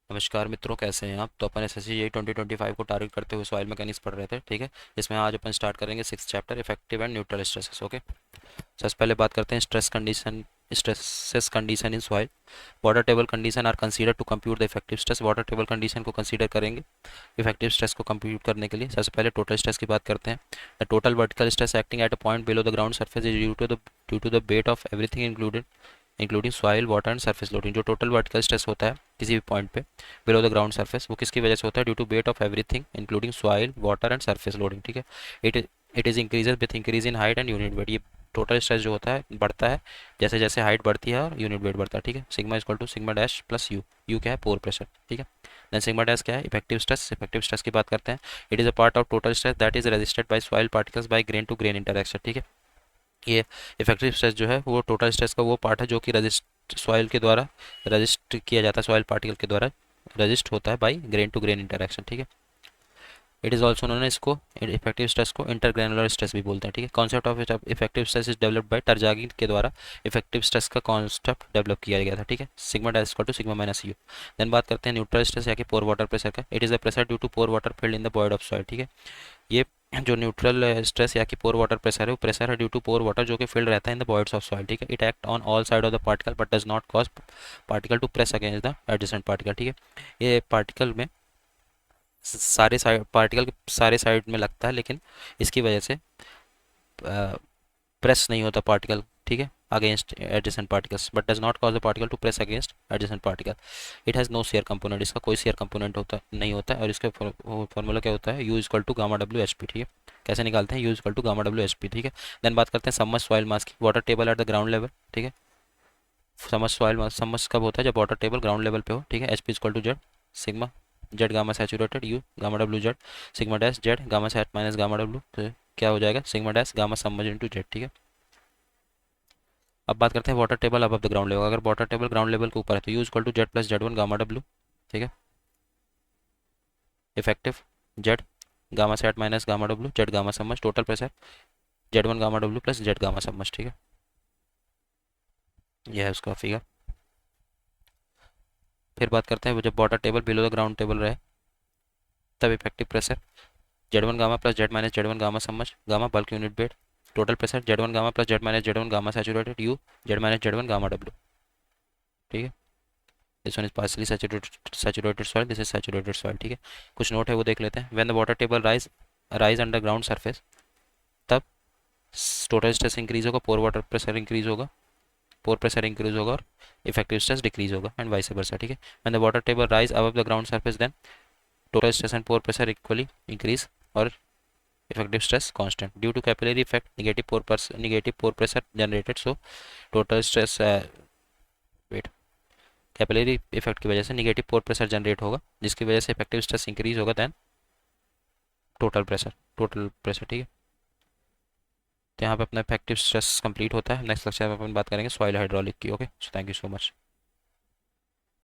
नमस्कार मित्रों, कैसे हैं आप। तो अपन एसएससी जेईई 2025 को टारगेट करते हुए सॉइल मैकेनिक्स पढ़ रहे थे, ठीक है। इसमें आज अपन स्टार्ट करेंगे 6th chapter effective and neutral stresses. Okay, सबसे पहले बात करते हैं stresses condition in soil. Water table condition are consider to compute the effective stress. Water table condition को कंसीडर करेंगे इफेक्टिव स्ट्रेस को कंप्यूट करने के लिए। सबसे पहले टोटल स्ट्रेस की बात करते हैं। The total vertical stress acting at a point below the ground surface is due to the weight of everything including soil water and surface loading. जो टोटल वर्टिकल स्ट्रेस होता है किसी भी पॉइंट पे बिलो द ग्राउंड सरफेस, वो किसकी वजह से होता है? Due to weight of everything including soil water and surface loading, ठीक है। It it is increases with increase in height and unit weight. ये टोटल स्ट्रेस जो होता है बढ़ता है जैसे जैसे हाइट बढ़ती है और यूनिट वेट बढ़ता है, ठीक है। Sigma equal to sigma dash plus U. U क्या है? पोर प्रेशर, ठीक है। देन सिग्मा डैश क्या है? Effective stress. इफेक्टिव स्ट्रेस की बात करते हैं। It is a part of total stress that is resisted by soil particles by grain to grain interaction, ठीक है। ये इफेक्टिव स्ट्रेस जो है वो टोटल स्ट्रेस का वो पार्ट है जो कि रजिस्ट सॉइल के द्वारा रजिस्ट किया जाता है, सॉइल पार्टिकल के द्वारा रजिस्ट होता है by grain to grain interaction, ठीक है। इट इज़ ऑल्सो नोन, इसको इफेक्टिव स्ट्रेस को इंटरग्रेनुलर स्ट्रेस भी बोलते हैं, ठीक है। Concept of effective stress is developed by Terzaghi के द्वारा इफेक्टिव स्ट्रेस का कॉन्सेप्ट डेवलप किया गया था, ठीक है। Sigma dash equal to sigma minus U. Then बात करते हैं न्यूट्रल स्ट्रेस या कि पोर वाटर प्रेशर का। It is a pressure due to pore water filled in the void of soil, ठीक है। ये जो न्यूट्रल स्ट्रेस या कि पोर वाटर प्रेशर है, वो प्रेशर है ड्यू टू पोर वाटर जो कि फील्ड रहता है in the voids of soil, ठीक है। It act on all side of the particle but does not cause particle to press against the adjacent particle, ठीक है। ये पार्टिकल में सारे साइड पार्टिकल सारे साइड में लगता है, लेकिन इसकी वजह से प्रेस नहीं होता पार्टिकल, ठीक है, against adjacent particles, but does not cause the particle to press against adjacent particle. It has no shear component. इसका कोई शेयर कंपोनेंट होता नहीं होता है। और इसका फॉर्मूला क्या होता है? U equal to gamma W H P, ठीक है। कैसे निकालते हैं? U equal to gamma W H P, ठीक है। देन बात करते हैं सबमर्ज सॉइल मास की। Water table at the ground level, ठीक है। समझ सॉइल मास समझ कब होता है? जब वाटर टेबल ग्राउंड लेवल पे हो, ठीक है। H P equal to Z sigma Z gamma saturated, U gamma W Z sigma dash Z gamma sat minus gamma W, तो क्या हो जाएगा? Sigma dash gamma submerge into Z, ठीक है। अब बात करते हैं water table above the ground level. अगर वाटर टेबल ग्राउंड लेवल के ऊपर है तो U equal to Z plus Z one gamma W, ठीक है। Effective Z gamma sat minus gamma W Z gamma समझ, total pressure Z one gamma W plus Z gamma समझ, ठीक है। यह है उसका फिगर। फिर बात करते हैं जब water table below the ground table रहे तब effective pressure Z one gamma plus Z minus Z one gamma समझ gamma bulk unit weight, total pressure Z one gamma plus Z minus Z one gamma saturated U Z minus Z one gamma W, ठीक है। This one is partially saturated soil, this is saturated soil, ठीक है। कुछ note है वो देख लेते हैं। When the water table rise under ground surface, तब टोटल स्ट्रेस इंक्रीज होगा, पोर वाटर प्रेशर इंक्रीज होगा, पोर प्रेशर इंक्रीज होगा और इफेक्टिव स्ट्रेस डिक्रीज होगा एंड वाइस वर्सा, ठीक है। When the water table rise above the ground surface then total stress and pore pressure equally increase और effective stress constant due to capillary effect negative pore pressure generated, so total stress wet capillary effect की वजह से negative pore pressure generate होगा जिसकी वजह से effective stress increase होगा then total pressure, ठीक है। तो यहाँ पे अपना इफेक्टिव स्ट्रेस कंप्लीट होता है। नेक्स्ट लेक्चर में अपन बात करेंगे सॉइल हाइड्रोलिक की। Okay, so thank you so much.